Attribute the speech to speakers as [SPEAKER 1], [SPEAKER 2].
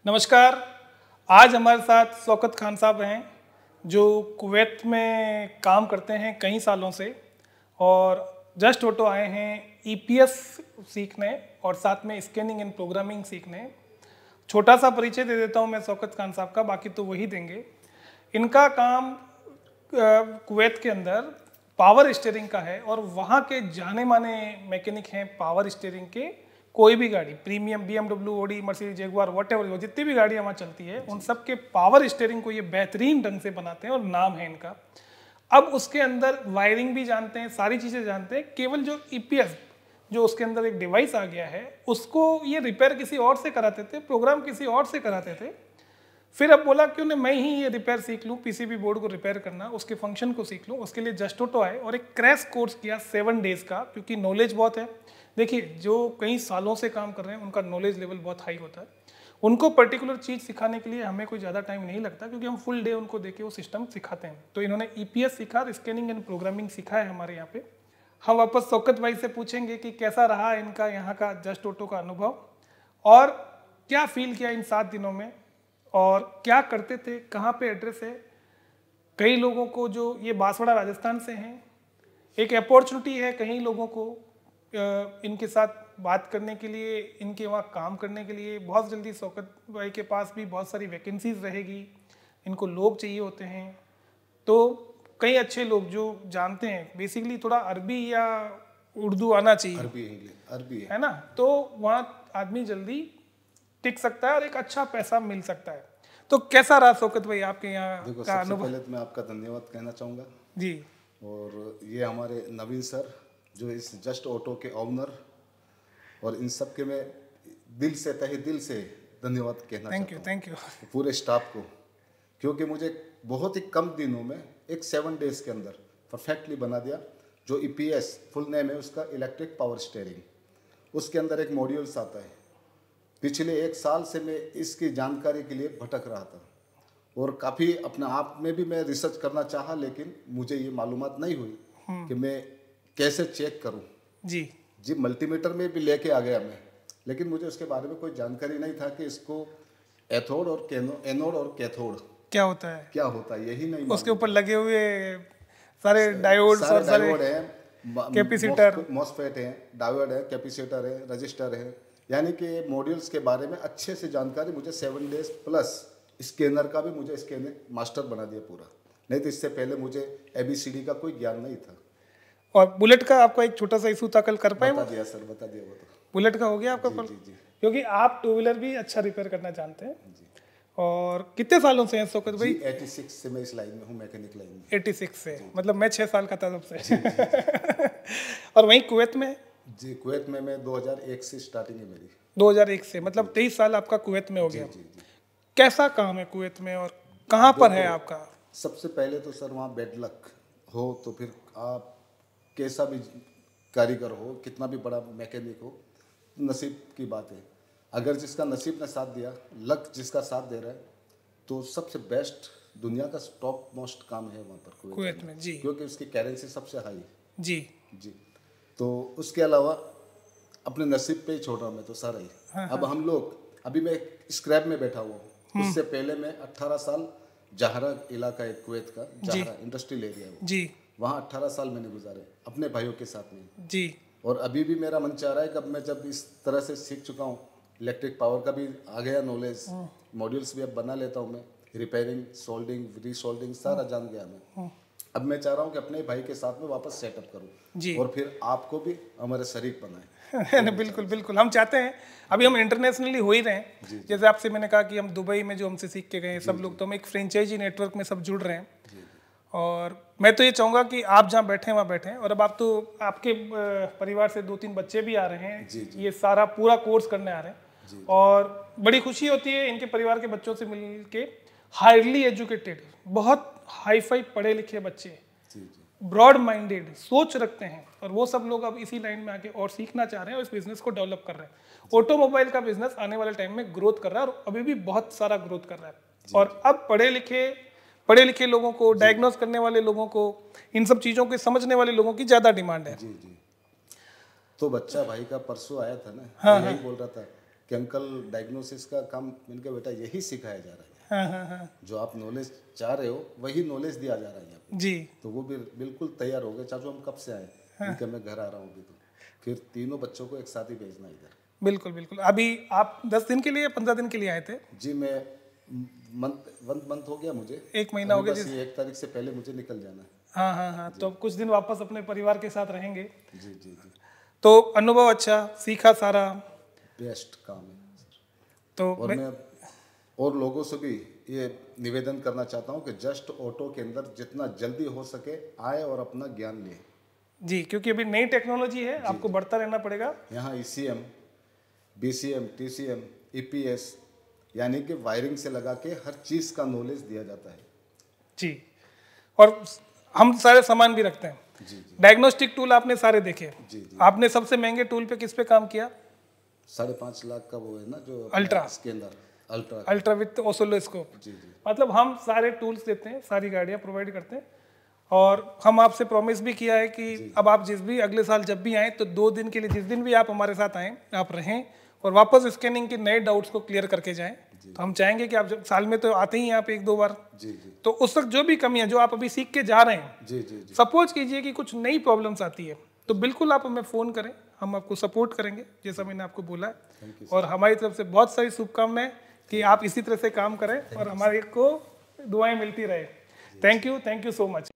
[SPEAKER 1] नमस्कार। आज हमारे साथ शौकत खान साहब हैं जो कुवैत में काम करते हैं कई सालों से और जस्ट ऑटो आए हैं ईपीएस सीखने और साथ में स्कैनिंग एंड प्रोग्रामिंग सीखने। छोटा सा परिचय दे देता हूं मैं शौकत खान साहब का, बाकी तो वही देंगे। इनका काम कुवैत के अंदर पावर स्टीयरिंग का है और वहाँ के जाने माने मैकेनिक हैं पावर स्टीयरिंग के। कोई भी गाड़ी premium BMW, Audi, Mercedes, Jaguar, whatever हो, जितनी भी गाड़ियाँ वहाँ चलती है उन सब के पावर स्टीयरिंग को ये बेहतरीन ढंग से बनाते हैं और नाम है इनका। अब उसके अंदर वायरिंग भी जानते हैं, सारी चीज़ें जानते हैं। केवल जो ईपीएस जो उसके अंदर एक डिवाइस आ गया है उसको ये रिपेयर किसी और से कराते थे, प्रोग्राम किसी और से कराते थे। फिर अब बोला क्यों ना मैं ही ये रिपेयर सीख लूँ, पीसीबी बोर्ड को रिपेयर करना, उसके फंक्शन को सीख लूँ। उसके लिए जस्ट ऑटो आए और एक क्रैश कोर्स किया 7 डेज का, क्योंकि नॉलेज बहुत है। देखिए, जो कई सालों से काम कर रहे हैं उनका नॉलेज लेवल बहुत हाई होता है। उनको पर्टिकुलर चीज़ सिखाने के लिए हमें कोई ज़्यादा टाइम नहीं लगता, क्योंकि हम फुल डे उनको देके वो सिस्टम सिखाते हैं। तो इन्होंने ईपीएस सीखा, स्कैनिंग एंड प्रोग्रामिंग सीखा है हमारे यहाँ पे। हम वापस शौकत भाई से पूछेंगे कि कैसा रहा इनका यहाँ का जस्ट ऑटो का अनुभव और क्या फील किया इन 7 दिनों में और क्या करते थे, कहाँ पे एड्रेस है। कई लोगों को जो ये बांसवाड़ा राजस्थान से हैं, एक अपॉर्चुनिटी है कई लोगों को इनके साथ बात करने के लिए, इनके वहाँ काम करने के लिए। बहुत जल्दी शौकत भाई के पास भी बहुत सारी वैकेंसीज रहेगी, इनको लोग चाहिए होते हैं। तो कई अच्छे लोग जो जानते हैं, बेसिकली थोड़ा अरबी या उर्दू आना चाहिए, अरबी है ना, तो वहाँ आदमी जल्दी टिक सकता है और एक अच्छा पैसा मिल सकता है। तो कैसा रहा शौकत भाई आपके यहाँ का अनुभव?
[SPEAKER 2] पहले तो मैं आपका धन्यवाद कहना चाहूँगा
[SPEAKER 1] जी।
[SPEAKER 2] और ये हमारे नवीन सर जो इस जस्ट ऑटो के ओनर, और इन सब के मैं दिल से, तहे दिल से धन्यवाद कहना चाहता हूँ।
[SPEAKER 1] थैंक यू
[SPEAKER 2] पूरे स्टाफ को, क्योंकि मुझे बहुत ही कम दिनों में एक 7 डेज के अंदर परफेक्टली बना दिया। जो ईपीएस फुल नेम है उसका, इलेक्ट्रिक पावर स्टीयरिंग, उसके अंदर एक मॉड्यूल्स आता है। पिछले 1 साल से मैं इसकी जानकारी के लिए भटक रहा था और काफ़ी अपने आप में भी मैं रिसर्च करना चाहा, लेकिन मुझे ये मालूमात नहीं हुई कि मैं कैसे चेक करूं। जी मल्टीमीटर में भी लेके आ गया मैं, लेकिन मुझे उसके बारे में कोई जानकारी नहीं था कि इसको एथोड और एनोड और कैथोड क्या होता है यही नहीं।
[SPEAKER 1] उसके ऊपर लगे हुए सारे डायोड
[SPEAKER 2] है,
[SPEAKER 1] कैपेसिटर,
[SPEAKER 2] मॉसफेट है, डायोड है, कैपेसिटर है, रजिस्टर है, यानी कि मॉड्यूल्स के बारे में अच्छे से जानकारी मुझे 7 डेज प्लस स्कैनर का भी मुझे स्कैनर मास्टर बना दिया पूरा। नहीं तो इससे पहले मुझे ABCD का कोई ज्ञान नहीं था।
[SPEAKER 1] और बुलेट का आपका एक छोटा सा इशू था, कल कर पाए?
[SPEAKER 2] बता दिया सर, बता दिया वो तो।
[SPEAKER 1] बुलेट का हो गया आपका?
[SPEAKER 2] जी।
[SPEAKER 1] क्योंकि आप 2 व्हीलर भी अच्छा रिपेयर करना जानते हैं जी। और कितने सालों से हैं शौकत भाई?
[SPEAKER 2] 86 से मैं इस लाइन में हूँ, मैकेनिक लाइन में।
[SPEAKER 1] 86 से, मतलब मैं 6 साल का था तब से। और वहीं कुवैत में?
[SPEAKER 2] जी, कुवैत में मैं 2001 से स्टार्टिंग है मेरी।
[SPEAKER 1] 2001 से, मतलब 23 साल आपका कुवैत में हो गया। जी। कैसा काम है कुवैत में और कहाँ पर है आपका?
[SPEAKER 2] सबसे पहले तो सर वहाँ बेड लक हो तो फिर आप कैसा भी कारीगर हो, कितना भी बड़ा मैकेनिक हो, नसीब की बात है। अगर जिसका नसीब ने साथ दिया, लक जिसका साथ दे रहा है, तो सबसे बेस्ट दुनिया का टॉप मोस्ट काम है वहाँ पर
[SPEAKER 1] कुवैत में जी,
[SPEAKER 2] क्योंकि उसकी करेंसी सबसे हाई है।
[SPEAKER 1] जी।
[SPEAKER 2] तो उसके अलावा अपने नसीब पे ही छोड़ रहा हूँ मैं तो सारा ही। अब हम लोग, अभी मैं स्क्रैप में बैठा हुआ हूँ, उससे पहले मैं 18 साल जहरा इलाका है कुवैत का, जहरा इंडस्ट्रियल एरिया है
[SPEAKER 1] जी,
[SPEAKER 2] वहाँ 18 साल मैंने गुजारे अपने भाइयों के साथ में
[SPEAKER 1] जी।
[SPEAKER 2] और अभी भी मेरा मन चाह रहा है कि जब इस तरह से सीख चुका हूँ, इलेक्ट्रिक पावर का भी आ गया नॉलेज, मॉड्यूल्स भी अब बना लेता हूँ मैं, रिपेयरिंग, सोल्डिंग, रीसोल्डिंग सारा जान गया मैं। अब मैं चाह रहा हूँ कि अपने भाई के साथ में वापस सेटअप करूँ और फिर आपको भी हमारे शरीक बनाए।
[SPEAKER 1] बिल्कुल हम चाहते हैं। अभी हम इंटरनेशनली हो ही रहे हैं। जैसे आपसे मैंने कहा कि हम दुबई में जो हमसे सीख के गए सब लोग, तो हम एक फ्रेंचाइजी नेटवर्क में सब जुड़ रहे हैं। और मैं तो ये चाहूँगा कि आप जहाँ बैठे हैं वहाँ बैठें। और अब आप तो, आपके परिवार से 2-3 बच्चे भी आ रहे हैं, ये सारा पूरा कोर्स करने आ रहे हैं और बड़ी खुशी होती है इनके परिवार के बच्चों से मिल के। हाईली एजुकेटेड, बहुत हाईफाई पढ़े लिखे बच्चे, ब्रॉड माइंडेड सोच रखते हैं, और वो सब लोग अब इसी लाइन में आके और सीखना चाह रहे हैं और इस बिजनेस को डेवलप कर रहे हैं। ऑटोमोबाइल का बिजनेस आने वाले टाइम में ग्रोथ कर रहा है और अभी भी बहुत सारा ग्रोथ कर रहा है। और अब पढ़े लिखे लोगों को, डायग्नोस करने वाले लोगों को, इन सब चीज़ों को समझने वाले लोगों की ज़्यादा डिमांड है।
[SPEAKER 2] जी। तो बच्चा भाई का परसों आया था ना, यही बोल रहा था कि अंकल डायग्नोसिस का काम, इनका बेटा यही सिखाया जा रहा है।
[SPEAKER 1] हाँ हाँ हाँ
[SPEAKER 2] जो आप नॉलेज चाह रहे हो वही नॉलेज दिया जा रहा है यहाँ पे।
[SPEAKER 1] जी।
[SPEAKER 2] तो वो भी बिल्कुल तैयार हो गए। चाचू हम कब से आए? इनके मैं घर आ रहा हूँ अभी। तो फिर तीनों बच्चों को एक साथ ही भेजना इधर।
[SPEAKER 1] बिल्कुल बिल्कुल। अभी आप 10 दिन के लिए 15 दिन के लिए आए थे?
[SPEAKER 2] जी मैं मंथ हो गया मुझे,
[SPEAKER 1] 1 महीना हो गया।
[SPEAKER 2] बस ये 1 तारीख से पहले मुझे निकल जाना है।
[SPEAKER 1] हाँ हाँ हाँ, तो कुछ दिन वापस अपने परिवार के साथ रहेंगे।
[SPEAKER 2] जी जी जी।
[SPEAKER 1] तो अनुभव अच्छा, सीखा सारा,
[SPEAKER 2] बेस्ट काम है।
[SPEAKER 1] तो
[SPEAKER 2] और मैं और लोगों से भी ये निवेदन करना चाहता हूँ कि जस्ट ऑटो के अंदर जितना जल्दी हो सके आए और अपना ज्ञान लें
[SPEAKER 1] जी, क्योंकि अभी नई टेक्नोलॉजी है, आपको बढ़ता रहना पड़ेगा।
[SPEAKER 2] यहाँ ECM, BCM, TCM, EPS यानी कि वायरिंग से लगा के हर चीज़ का नॉलेज दिया जाता है
[SPEAKER 1] जी। और हम सारे सामान भी रखते हैं।
[SPEAKER 2] जी जी।
[SPEAKER 1] डायग्नोस्टिक टूल आपने सारे देखे।
[SPEAKER 2] जी जी।
[SPEAKER 1] आपने सबसे महंगे टूल पे किस पे काम किया?
[SPEAKER 2] 5.5 लाख का वो है ना जो
[SPEAKER 1] अल्ट्रा,
[SPEAKER 2] इसके अंदर
[SPEAKER 1] अल्ट्रा विथ ओसिलोस्कोप।
[SPEAKER 2] जी जी।
[SPEAKER 1] मतलब हम सारे टूल्स देते हैं, सारी गाड़ियाँ प्रोवाइड करते हैं। और हम आपसे प्रॉमिस भी किया है कि अब आप जिस भी अगले साल जब भी आएँ तो 2 दिन के लिए, जिस दिन भी आप हमारे साथ आएँ, आप रहें और वापस स्कैनिंग के नए डाउट्स को क्लियर करके जाएं। तो हम चाहेंगे कि आप जब साल में तो आते ही हैं आप 1-2 बार,
[SPEAKER 2] जी जी।
[SPEAKER 1] तो उस वक्त जो भी कमी है, जो आप अभी सीख के जा रहे हैं,
[SPEAKER 2] जी जी जी।
[SPEAKER 1] सपोज कीजिए कि कुछ नई प्रॉब्लम्स आती है, तो बिल्कुल आप हमें फ़ोन करें, हम आपको सपोर्ट करेंगे जैसा मैंने आपको बोला है। और हमारी तरफ से बहुत सारी शुभकामनाएं कि आप इसी तरह से काम करें और हमारे को दुआएं मिलती रहे। Thank you so much.